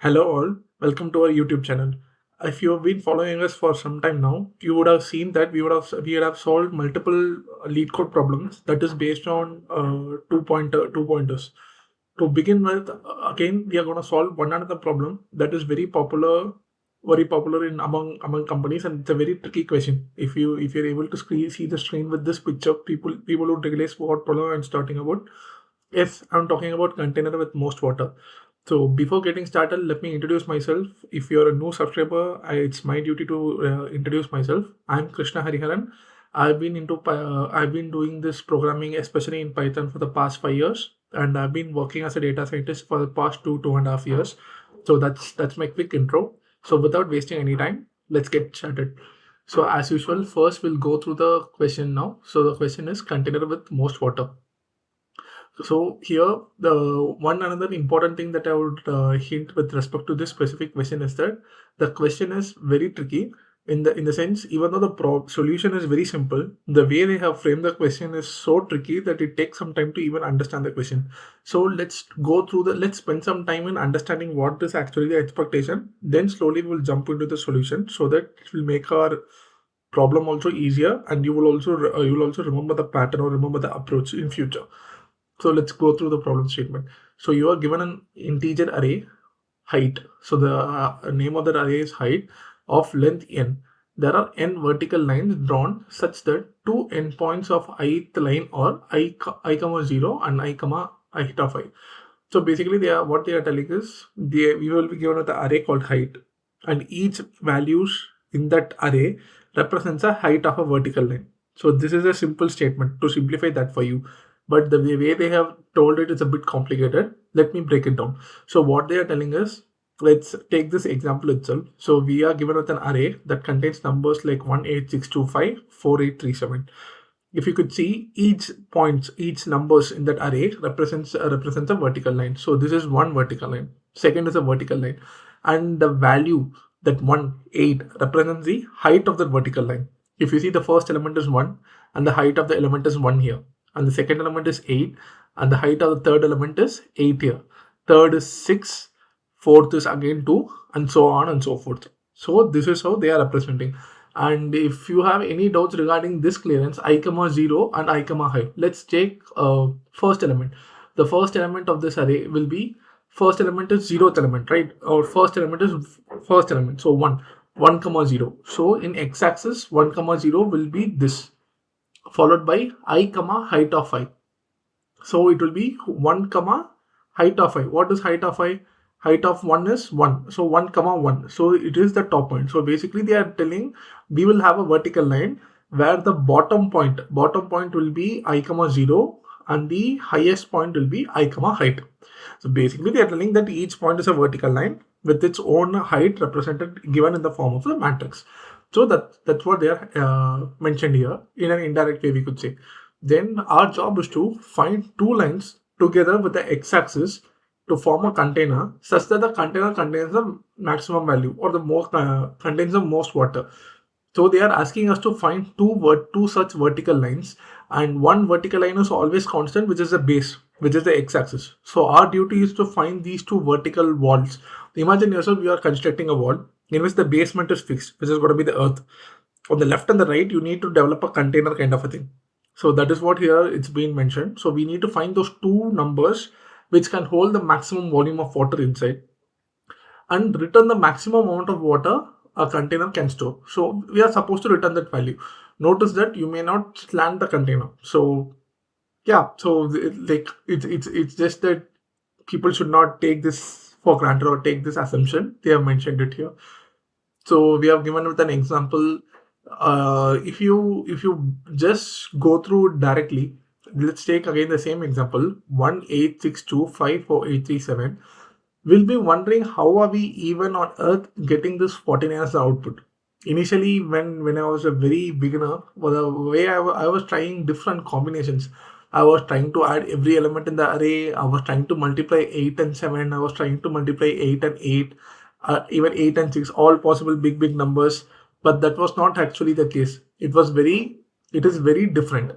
Hello all, welcome to our YouTube channel. If you have been following us for some time now, you would have seen that we would have solved multiple lead code problems that is based on two pointers. To begin with, again we are going to solve one another problem that is very popular in among companies, and it's a very tricky question. If you're able to see the screen with this picture, people would realize what problem I'm starting about. Yes, I'm talking about container with most water. So before getting started, let me introduce myself. If you're a new subscriber, it's my duty to introduce myself. I'm Krishna Hariharan. I've been doing this programming, especially in Python, for the past 5 years, and I've been working as a data scientist for the past 2.5 years. So that's my quick intro. So without wasting any time, let's get started. So as usual, first we'll go through the question now. So the question is container with most water. So here, the one another important thing that I would hint with respect to this specific question is that the question is very tricky in the sense, even though the solution is very simple, the way they have framed the question is so tricky that it takes some time to even understand the question. So let's spend some time in understanding what is actually the expectation. Then slowly we'll jump into the solution so that it will make our problem also easier, and you will also remember the pattern or remember the approach in future. So let's go through the problem statement. So you are given an integer array height. So the name of that array is height of length n. There are n vertical lines drawn such that two endpoints of ith line are I comma 0 and I comma height of I. So basically what they are telling is we will be given with the array called height, and each values in that array represents a height of a vertical line. So this is a simple statement to simplify that for you, but the way they have told it is a bit complicated. Let me break it down. So what they are telling is, let's take this example itself. So we are given with an array that contains numbers like 18625 4837. If you could see, each numbers in that array represents a vertical line. So this is one vertical line, second is a vertical line, and the value that 8 represents the height of the vertical line. If you see, the first element is 1 and the height of the element is 1 here, and the second element is 8 and the height of the third element is 8 here, third is 6, fourth is again 2, and so on and so forth. So this is how they are representing. And if you have any doubts regarding this clearance, I comma 0 and I comma height, let's take first element. The first element of this array will be, first element is 0th element, right? Or first element is first element, so 1 comma 0. So in x-axis, 1 comma 0 will be this, followed by I comma height of I. So it will be 1 comma height of I. What is height of I? Height of 1 is 1. So 1 comma 1. So it is the top point. So basically they are telling we will have a vertical line where the bottom point will be I comma 0 and the highest point will be I comma height. So basically they are telling that each point is a vertical line with its own height represented, given in the form of the matrix. So that's what they are mentioned here in an indirect way, we could say. Then our job is to find two lines together with the x-axis to form a container such that the container contains the maximum value or the most contains the most water. So they are asking us to find two such vertical lines, and one vertical line is always constant, which is the base, which is the x-axis. So our duty is to find these two vertical walls. Imagine yourself, you are constructing a wall in which the basement is fixed, which is going to be the earth. On the left and the right, you need to develop a container kind of a thing. So that is what here it's been mentioned. So we need to find those two numbers which can hold the maximum volume of water inside and return the maximum amount of water a container can store. So we are supposed to return that value. Notice that you may not slant the container. So yeah, so it's just that people should not take this for granted or take this assumption. They have mentioned it here. So we have given with an example. If you just go through directly, let's take again the same example, 186254837. We'll be wondering, how are we even on earth getting this 49 as the output? Initially, when I was a very beginner, the way I was trying different combinations. I was trying to add every element in the array. I was trying to multiply 8 and 7. I was trying to multiply 8 and 8, even 8 and 6, all possible big numbers. But that was not actually the case. It is very different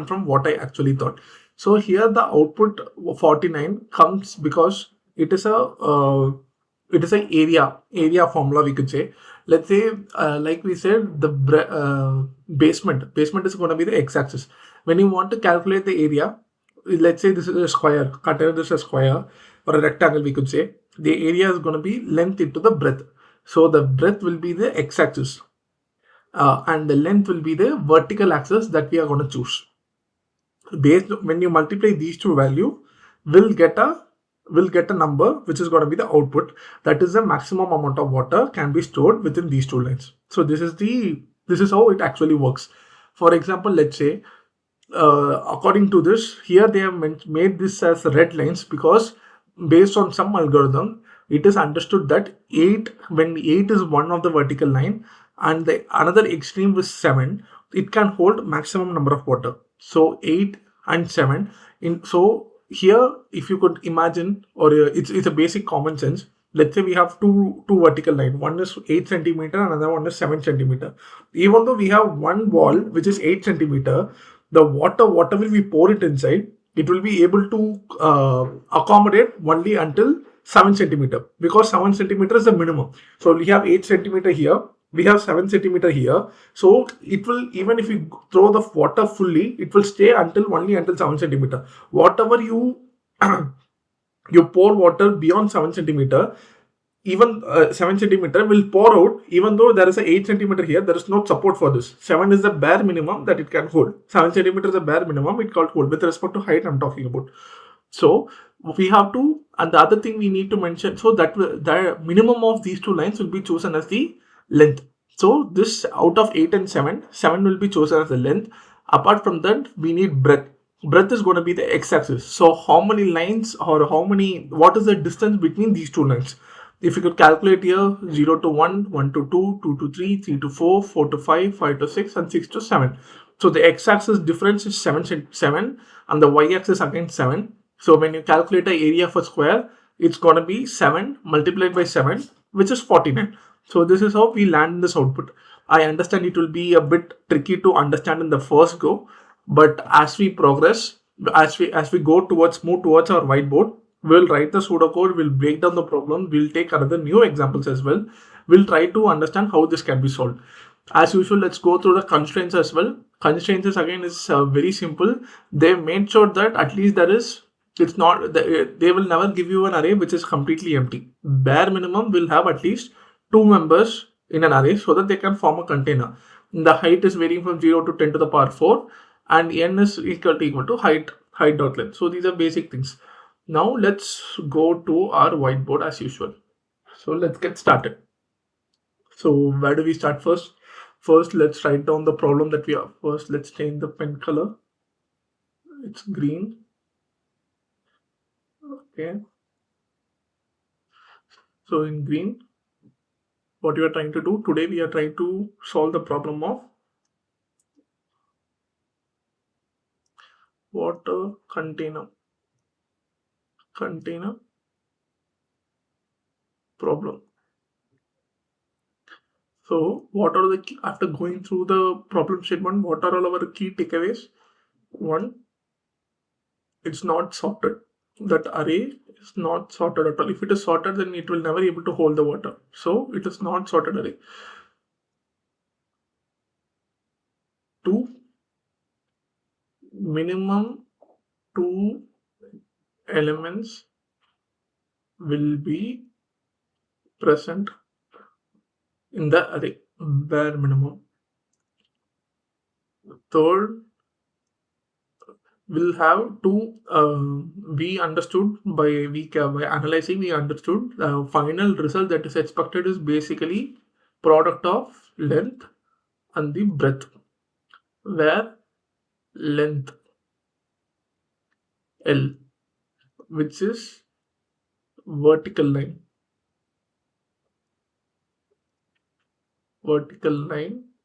from what I actually thought. So here the output 49 comes because it is a it is an area formula, we could say. Let's say, like we said, the basement is going to be the x-axis. When you want to calculate the area, let's say this is a square, consider this a square or a rectangle, we could say. The area is going to be length into the breadth. So the breadth will be the x-axis, and the length will be the vertical axis that we are going to choose. Based, when you multiply these two value, we'll get a number which is going to be the output. That is the maximum amount of water can be stored within these two lines. So this is how it actually works. For example, let's say, according to this, here they have made this as red lines because based on some algorithm, it is understood that 8, when 8 is one of the vertical line and the another extreme is 7, it can hold maximum number of water. So 8 and 7 in, so here if you could imagine, or it's a basic common sense. Let's say we have two vertical line, one is 8 centimeter, another one is 7 centimeter. Even though we have one wall which is 8 centimeter, the water, whatever we pour it inside, it will be able to accommodate only until 7 centimeter, because 7 centimeter is the minimum. So we have 8 centimeter here, we have 7 centimeter here. So it will, even if you throw the water fully, it will stay only until 7 centimeter. Whatever you you pour water beyond 7 centimeter, even 7 centimeter will pour out. Even though there is a 8 centimeter here, there is no support for this. 7 is the bare minimum that it can hold. 7 centimeter is the bare minimum it can hold with respect to height I'm talking about. So we have to, and the other thing we need to mention, so that the minimum of these two lines will be chosen as the length. So this, out of 8 and 7, 7 will be chosen as the length. Apart from that, we need breadth. Breadth is going to be the x-axis. So how many lines, or what is the distance between these two lines? If you could calculate here, 0 to 1, 1 to 2, 2 to 3, 3 to 4, 4 to 5, 5 to 6, and 6 to 7. So the x-axis difference is 7, and the y-axis again 7. So when you calculate the area of a square, it's going to be 7 multiplied by 7, which is 49. So this is how we land this output. I understand it will be a bit tricky to understand in the first go, but as we progress, as we go towards, move towards our whiteboard, we'll write the pseudocode, we'll break down the problem, we'll take another new examples as well. We'll try to understand how this can be solved. As usual, let's go through the constraints as well. Constraints again is very simple. They made sure that at least there is, it's not, they will never give you an array which is completely empty. Bare minimum will have at least 2 members in an array so that they can form a container. The height is varying from 0 to 10 to the power 4, and n is equal to height dot length. So these are basic things. Now let's go to our whiteboard as usual. So let's get started. So where do we start first? First, let's write down the problem that we have. First, let's change the pen color. It's green. Okay. So in green, what we are trying to do today, we are trying to solve the problem of water container problem. So what are the after going through the problem statement, what are all our key takeaways? One, it's not sorted. That array is not sorted at all. If it is sorted, then it will never be able to hold the water. So it is not sorted array. Two, minimum 2 elements will be present in the array, bare minimum. Third, we'll have to we understood by analyzing, we understood the final result that is expected is basically product of length and the breadth, where length L, which is vertical line,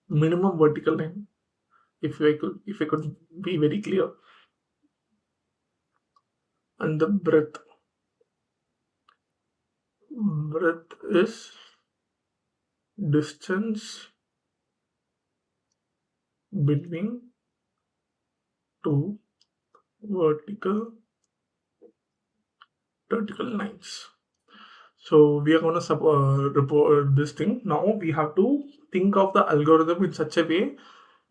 minimum vertical line, if I could be very clear, and the breadth is distance between two vertical lines. So we are going to report this thing. Now we have to think of the algorithm in such a way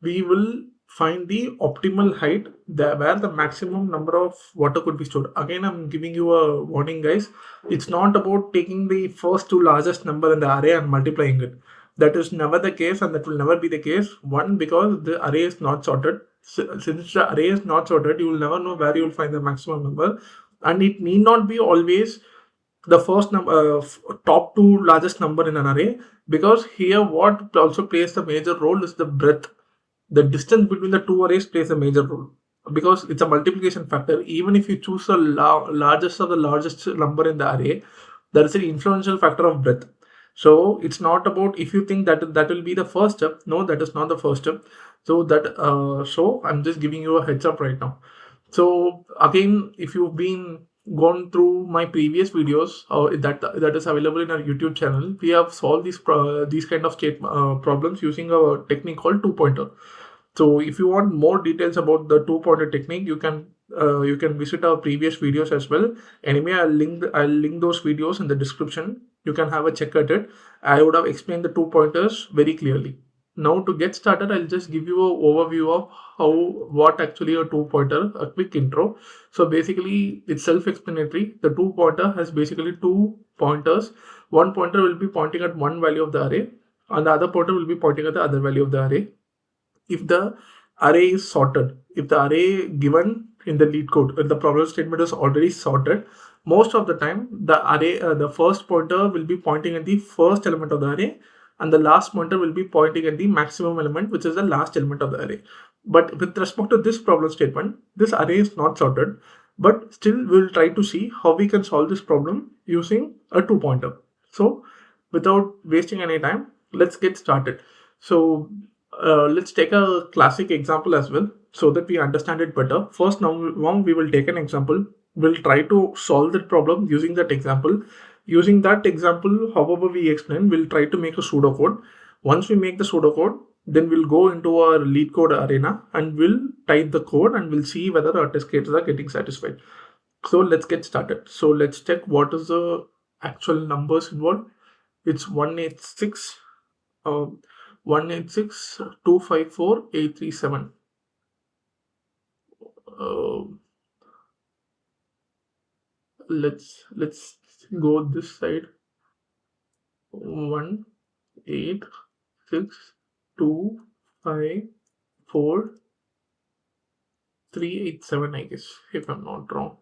we will find the optimal height where the maximum number of water could be stored. Again, I'm giving you a warning, guys. It's not about taking the first two largest number in the array and multiplying it. That is never the case, and that will never be the case. One, because the array is not sorted. Since the array is not sorted, you will never know where you will find the maximum number, and it need not be always the first number, top two largest number in an array, because here what also plays the major role is the breadth. The distance between the two arrays plays a major role because it's a multiplication factor. Even if you choose the largest of the largest number in the array, there is an influential factor of breadth. So it's not about if you think that will be the first step. No, that is not the first step. So I'm just giving you a heads up right now. So again, if you've been gone through my previous videos that is available in our YouTube channel, we have solved these kind of problems using a technique called two pointer. So if you want more details about the two pointer technique, you can visit our previous videos as well. Anyway, I'll link those videos in the description. You can have a check at it. I would have explained the two pointers very clearly. Now to get started, I'll just give you an overview of what actually a two pointer, a quick intro. So basically it's self-explanatory. The two pointer has basically two pointers. One pointer will be pointing at one value of the array and the other pointer will be pointing at the other value of the array. If the array is sorted, if the array given in the LeetCode, if the problem statement is already sorted, most of the time the array, the first pointer will be pointing at the first element of the array and the last pointer will be pointing at the maximum element, which is the last element of the array. But with respect to this problem statement, this array is not sorted, but still we'll try to see how we can solve this problem using a two pointer. So without wasting any time, let's get started. So let's take a classic example as well so that we understand it better. First, now we will take an example. We'll try to solve that problem using that example. Using that example, however we explain, we'll try to make a pseudocode. Once we make the pseudocode, then we'll go into our LeetCode arena and we'll type the code and we'll see whether our test cases are getting satisfied. So let's get started. So let's check what is the actual numbers involved. It's 186. 186.254.837. Let's go this side. 186.254.387, I guess, if I'm not wrong.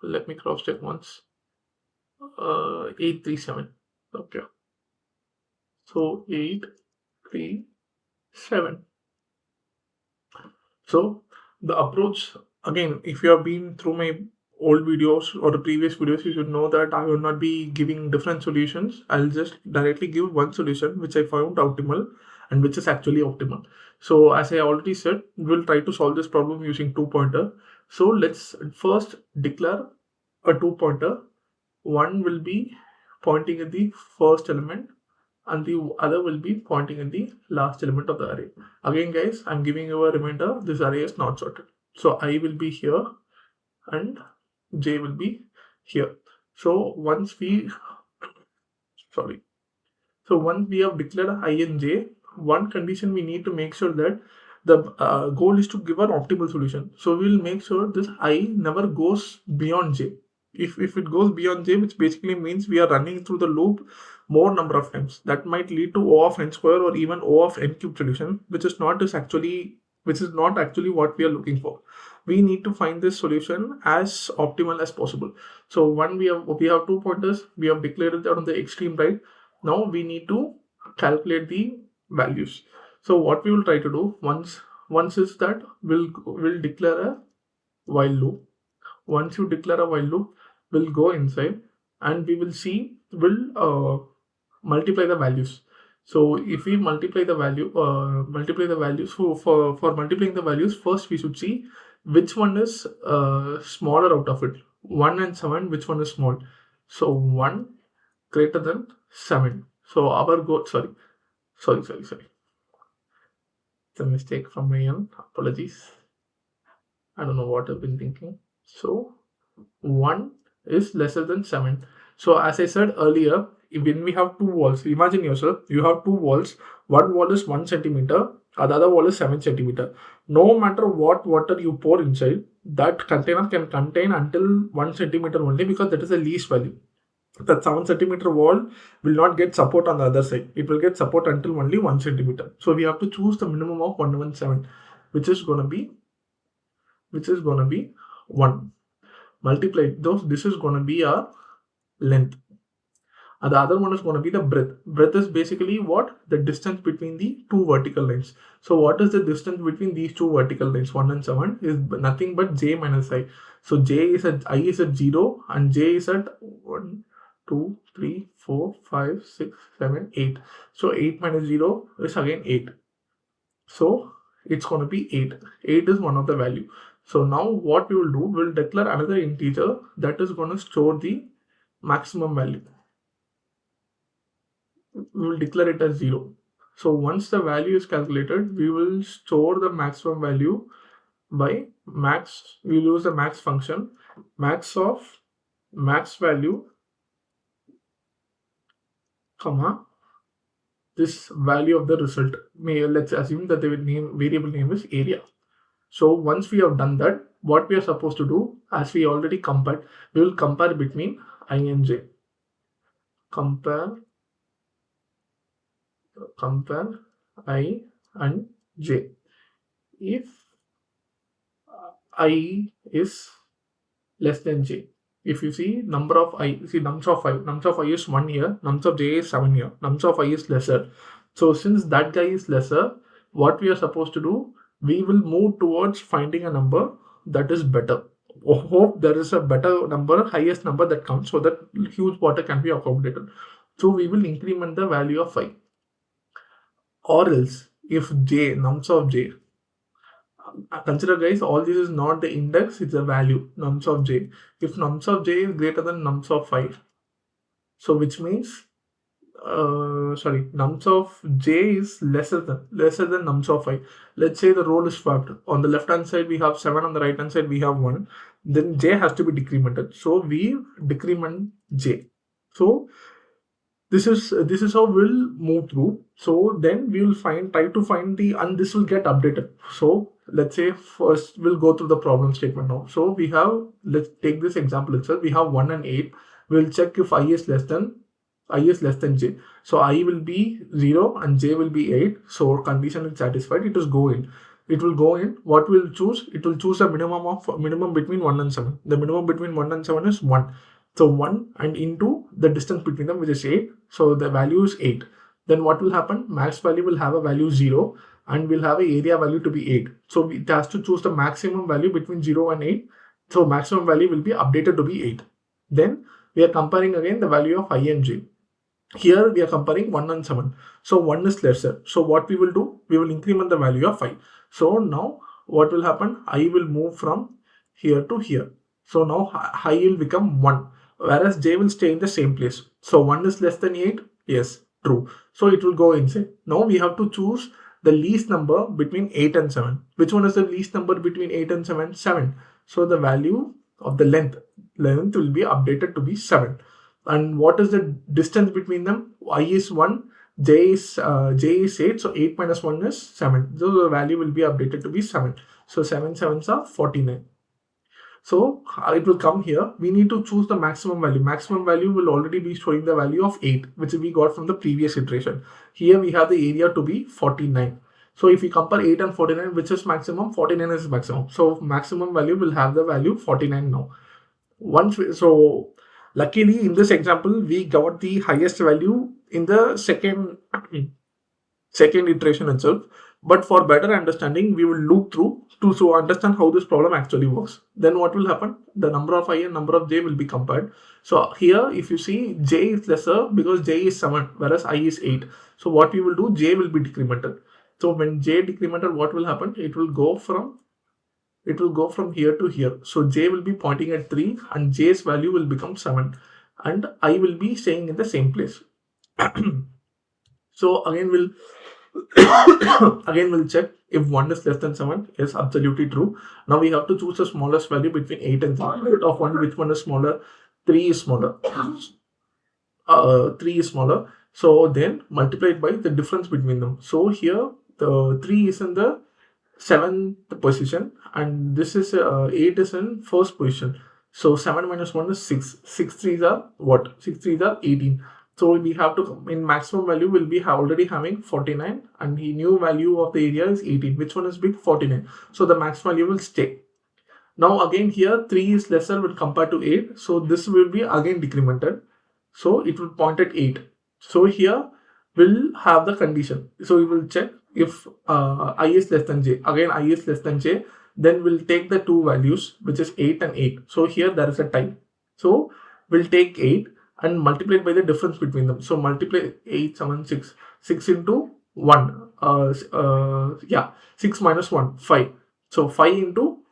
Let me cross check once. 837. Okay. So 837. So the approach, again, if you have been through my old videos or the previous videos, you should know that I will not be giving different solutions. I'll just directly give one solution which I found optimal and which is actually optimal. So as I already said, we'll try to solve this problem using two pointer. So let's first declare a two pointer. One will be pointing at the first element and the other will be pointing at the last element of the array. Again, guys, I'm giving you a reminder, this array is not sorted. So I will be here and j will be here. So once we have declared I and j, one condition we need to make sure that the goal is to give an optimal solution. So we'll make sure this I never goes beyond j. If it goes beyond j, which basically means we are running through the loop more number of times, that might lead to O of n square or even O of n cube solution, which is not actually what we are looking for. We need to find this solution as optimal as possible. So we have two pointers, we have declared it on the extreme right. Now we need to calculate the values. So what we will try to do once is that we'll declare a while loop. Once you declare a while loop, we'll go inside and we'll multiply the values. So if we multiply the values, for multiplying the values, first we should see which one is smaller out of it. 1 and 7, which one is small? So 1 greater than 7. So our goal, sorry. It's a mistake from my end. Apologies. I don't know what I've been thinking. So 1 is lesser than 7. So as I said earlier, when we have two walls, imagine yourself, you have two walls. One wall is 1 centimeter, the other wall is 7 centimeter. No matter what water you pour inside, that container can contain until 1 centimeter only, because that is the least value. That 7 centimeter wall will not get support on the other side. It will get support until only 1 centimeter. So we have to choose the minimum of 117, which is gonna be 1. Multiply those. This is gonna be our length. And the other one is going to be the breadth. Breadth is basically what? The distance between the two vertical lines. So what is the distance between these two vertical lines? 1 and 7 is nothing but j minus I. So I is at 0 and j is at 1, 2, 3, 4, 5, 6, 7, 8. So 8 minus 0 is again 8. So it's going to be 8. 8 is one of the value. So now what we will do, we'll declare another integer that is going to store the maximum value. We will declare it as 0. So once the value is calculated, we will store the maximum value by max. We will use the max function, max of max value, comma, this value of the result. Let's assume that the variable name is area. So once we have done that, what we are supposed to do, as we already compared, we will compare between I and j. Compare I and j. If I is less than j, if you see number of I, nums of I is 1 here, nums of j is 7 here, nums of I is lesser. So since that guy is lesser, what we are supposed to do, we will move towards finding a number that is better. Hope there is a better number, highest number that comes, so that huge water can be accommodated. So we will increment the value of I. Or else, if j, nums of j, consider guys, all this is not the index, it's a value, nums of j. If nums of j is greater than nums of 5, so which means, nums of j is lesser than nums of 5. Let's say the role is swapped. On the left hand side we have 7, on the right hand side we have 1. Then j has to be decremented. So we decrement j. So this is how we'll move through. So then we will try to find and this will get updated. So let's say first we'll go through the problem statement now. So we have, let's take this example itself. We have 1 and 8. We'll check if I is less than j. So I will be 0 and j will be 8. So condition is satisfied. It will go in. What will choose? It will choose a minimum between 1 and 7. The minimum between 1 and 7 is 1. So 1 and into the distance between them, which is 8. So the value is 8. Then what will happen? Max value will have a value 0 and will have a area value to be 8. So it has to choose the maximum value between 0 and 8. So maximum value will be updated to be 8. Then we are comparing again the value of I and j. Here we are comparing 1 and 7. So 1 is lesser. So what we will do? We will increment the value of I. So now what will happen? I will move from here to here. So now I will become 1. Whereas j will stay in the same place. So 1 is less than 8. Yes, true. So it will go inside. Now we have to choose the least number between 8 and 7. Which one is the least number between 8 and 7? 7. So the value of the length will be updated to be 7. And what is the distance between them? I is 1, j is 8. So 8 minus 1 is 7. So the value will be updated to be 7. So 7 sevens are 49. So it will come here. We need to choose the maximum value. Maximum value will already be showing the value of 8, which we got from the previous iteration. Here we have the area to be 49. So if we compare 8 and 49, which is maximum? 49 is maximum. So maximum value will have the value 49 now. So luckily in this example, we got the highest value in the second iteration itself. But for better understanding, we will loop through to understand how this problem actually works. Then what will happen? The number of I and number of j will be compared. So here, if you see, j is lesser because j is 7, whereas I is 8. So what we will do, j will be decremented. So when j decremented, what will happen? It will go from here to here. So j will be pointing at 3 and j's value will become 7 and I will be staying in the same place. So again we'll check if 1 is less than 7. Yes, absolutely true. Now we have to choose the smallest value between 8 and 7. Of 1, which one is smaller? 3 is smaller. 3 is smaller. So then multiply it by the difference between them. So here the 3 is in the 7th position and this is 8 is in first position. So 7 minus 1 is 6. 6 threes are what? 6 threes are 18. So we have to, in maximum value, will be already having 49 and the new value of the area is 18. Which one is big? 49. So the max value will stay. Now again here 3 is lesser when compared to 8. So this will be again decremented. So it will point at 8. So here we'll have the condition. So we will check if I is less than j. Again I is less than j. Then we'll take the two values which is 8 and 8. So here there is a tie. So we'll take 8 and multiply it by the difference between them. So multiply 8, 7, 6. 6 into 1. 6 minus 1, 5. So 5 into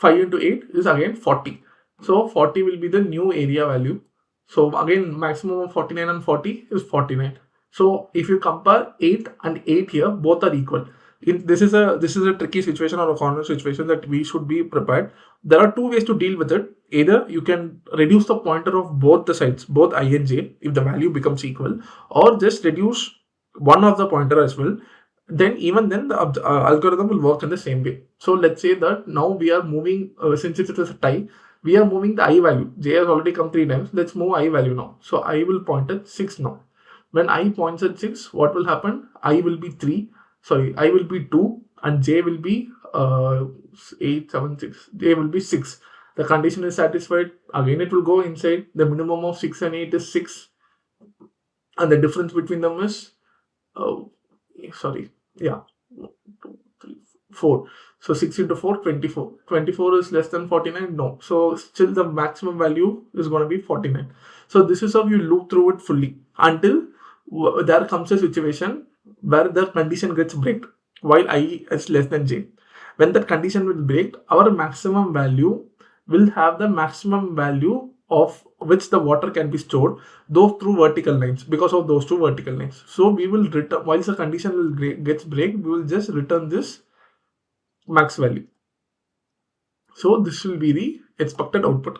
8 is again 40. So 40 will be the new area value. So again maximum of 49 and 40 is 49. So if you compare 8 and 8 here, both are equal. This is a tricky situation or a corner situation that we should be prepared. There are two ways to deal with it. Either you can reduce the pointer of both the sides, both I and j, if the value becomes equal, or just reduce one of the pointer as well. Then even then the algorithm will work in the same way. So let's say that now we are moving, since it is a tie, we are moving the I value. J has already come 3 times. Let's move I value now. So I will point at 6 now. When I points at 6, what will happen? I will be 3. Sorry, I will be 2 and J will be 8, 7, 6. J will be 6. The condition is satisfied. Again, it will go inside. The minimum of 6 and 8 is 6. And the difference between them is, 4. So 6 into 4, 24. 24 is less than 49? No. So still the maximum value is going to be 49. So this is how you loop through it fully until there comes a situation where the condition gets break while I is less than j. When that condition will break, our maximum value will have the maximum value of which the water can be stored, those through vertical lines, because of those two vertical lines. So we will return, once the condition will gets break, we will just return this max value. So this will be the expected output.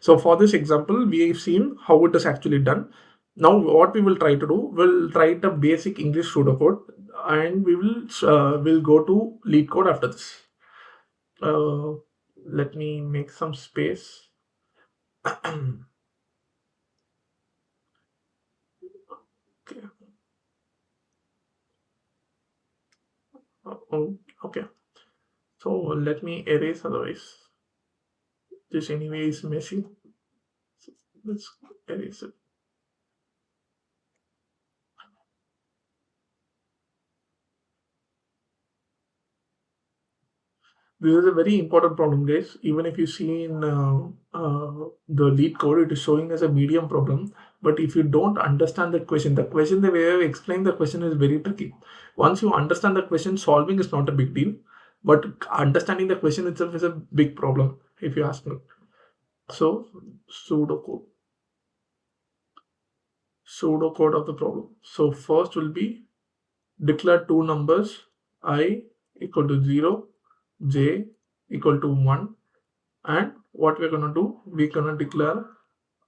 So for this example, we have seen how it is actually done. Now what we will try to do, we'll write a basic English pseudocode and we will go to LeetCode after this. Let me make some space. Okay. Okay. So let me erase, otherwise this anyway is messy. So let's erase it. This is a very important problem, guys. Even if you see in the LeetCode, it is showing as a medium problem. But if you don't understand the question, the way I explained the question is very tricky. Once you understand the question, solving is not a big deal. But understanding the question itself is a big problem, if you ask me. So, pseudocode of the problem. So first will be declare two numbers, I equal to 0, j equal to 1, and what we're going to do, we're going to declare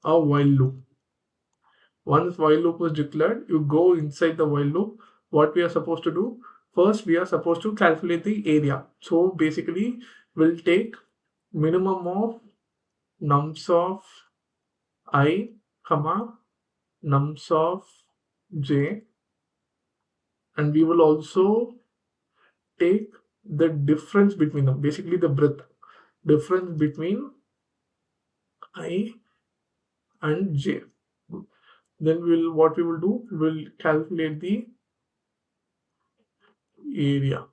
a while loop. Once while loop is declared, you go inside the while loop. What we are supposed to do, first we are supposed to calculate the area. So basically we'll take minimum of nums of I comma nums of j, and we will also take the difference between them, basically the breadth difference between I and j. Then what we will do, we'll calculate the area,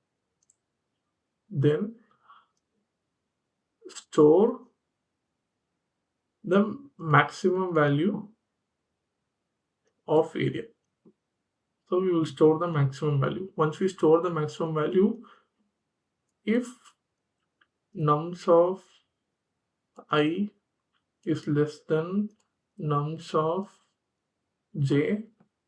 then store the maximum value of area. So we will store the maximum value. Once we store the maximum value, if nums of I is less than nums of j,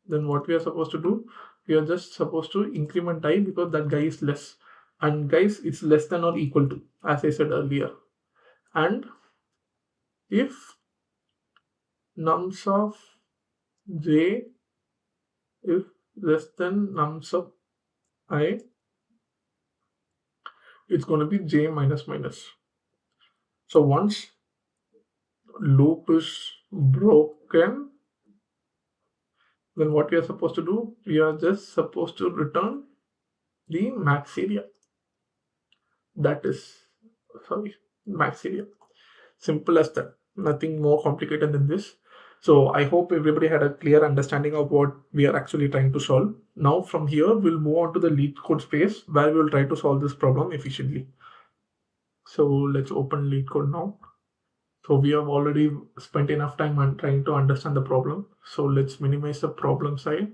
then what we are supposed to do, we are just supposed to increment I because that guy is less, and guys, it's less than or equal to, as I said earlier. And if nums of j is less than nums of I, it's going to be j minus minus. So once loop is broken, then what we are supposed to do? We are just supposed to return the max area. That is, sorry, max area. Simple as that. Nothing more complicated than this. So I hope everybody had a clear understanding of what we are actually trying to solve. Now from here, we'll move on to the LeetCode space where we'll try to solve this problem efficiently. So let's open LeetCode now. So we have already spent enough time on trying to understand the problem. So let's minimize the problem side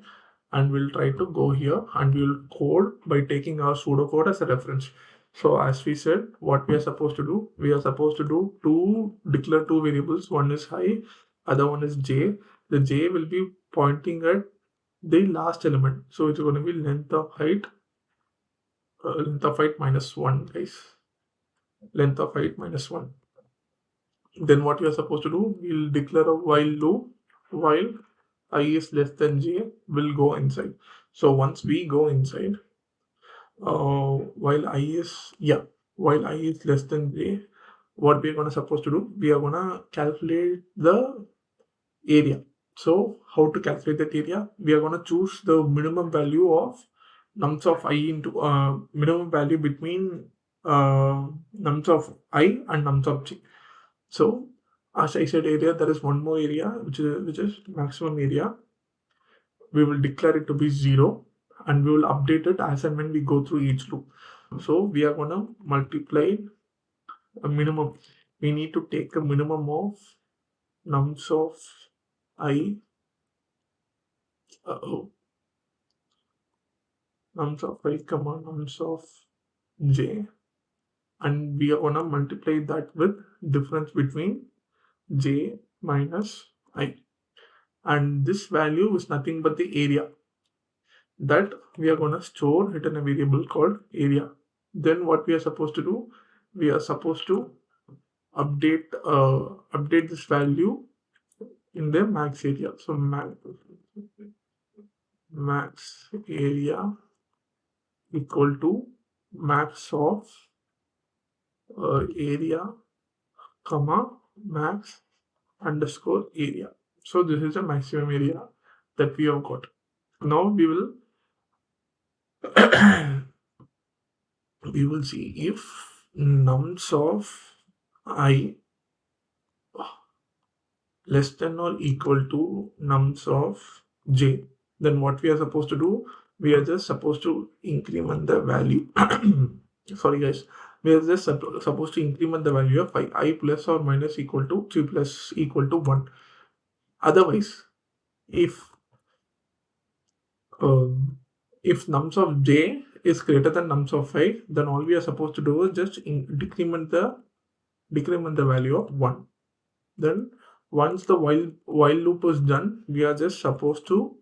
and we'll try to go here and we'll code by taking our pseudocode as a reference. So as we said, what we are supposed to do, we are supposed to declare two variables. One is high, other one is j. The j will be pointing at the last element. So it's going to be length of height minus 1, guys. Length of height minus 1. Then what you are supposed to do, we'll declare a while loop while I is less than j will go inside. So once we go inside, while I is less than j, what we are gonna supposed to do, we are gonna calculate the area. So how to calculate that area? We are gonna choose the minimum value of nums of I into minimum value between nums of I and nums of j. So as I said earlier, there is one more area which is maximum area. We will declare it to be 0 and we will update it as and when we go through each loop. So we are gonna multiply a minimum. We need to take a minimum of nums of I nums of I comma nums of j, and we are gonna multiply that with difference between j minus I. And this value is nothing but the area that we are going to store it in a variable called area. Then what we are supposed to do, we are supposed to update this value in the max area. So max area equal to max of area comma max underscore area. So this is the maximum area that we have got. Now we will we will see if nums of I less than or equal to nums of j, then what we are supposed to do, we are just supposed to increment the value. Sorry guys, we are just supposed to increment the value of I plus or minus equal to j plus equal to 1. Otherwise, if nums of j is greater than nums of I, then all we are supposed to do is just decrement the value of 1. Then once the while loop is done, we are just supposed to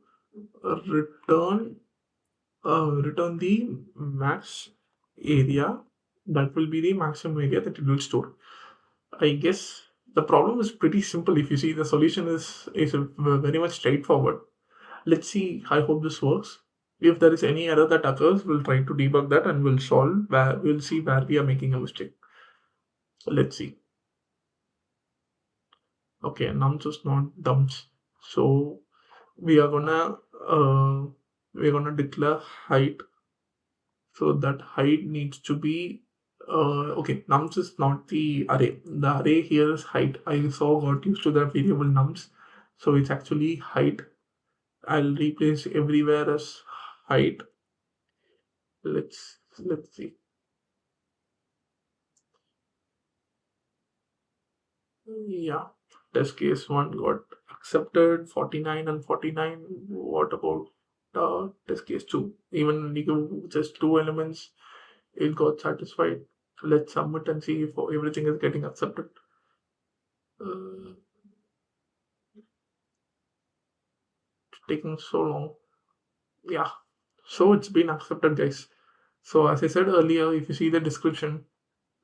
return the max area. That will be the maximum area that it will store. I guess the problem is pretty simple. If you see, the solution is very much straightforward. Let's see. I hope this works. If there is any error that occurs, we'll try to debug that and we'll see where we are making a mistake. Let's see. Okay, nums is not dumps. So we are gonna declare height. So that height needs to be okay. Nums is not the array. The array here is height. I got used to that variable nums. So it's actually height. I'll replace everywhere as height. Let's see. Yeah, test case 1 got accepted, 49 and 49. What about test case 2? Even when you give just 2 elements, it got satisfied. Let's submit and see if everything is getting accepted. It's taking so long. Yeah, so it's been accepted, guys. So as I said earlier, if you see the description,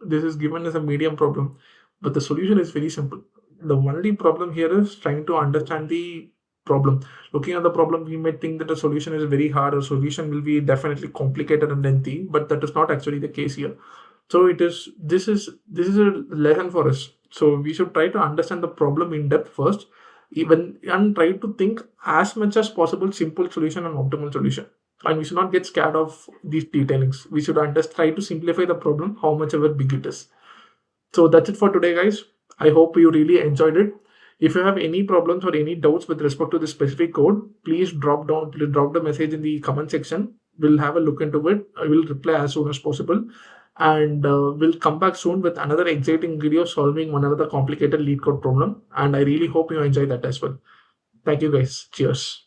this is given as a medium problem, but the solution is very simple. The only problem here is trying to understand the problem. Looking at the problem, we may think that the solution is very hard, or solution will be definitely complicated and lengthy, but that is not actually the case here. So this is a lesson for us. So we should try to understand the problem in depth first, even, and try to think as much as possible simple solution and optimal solution. And we should not get scared of these detailings. We should try to simplify the problem, how much ever big it is. So that's it for today, guys. I hope you really enjoyed it. If you have any problems or any doubts with respect to this specific code, please drop the message in the comment section. We'll have a look into it. I will reply as soon as possible. And we'll come back soon with another exciting video solving one another complicated LeetCode problem. And I really hope you enjoy that as well. Thank you, guys. Cheers.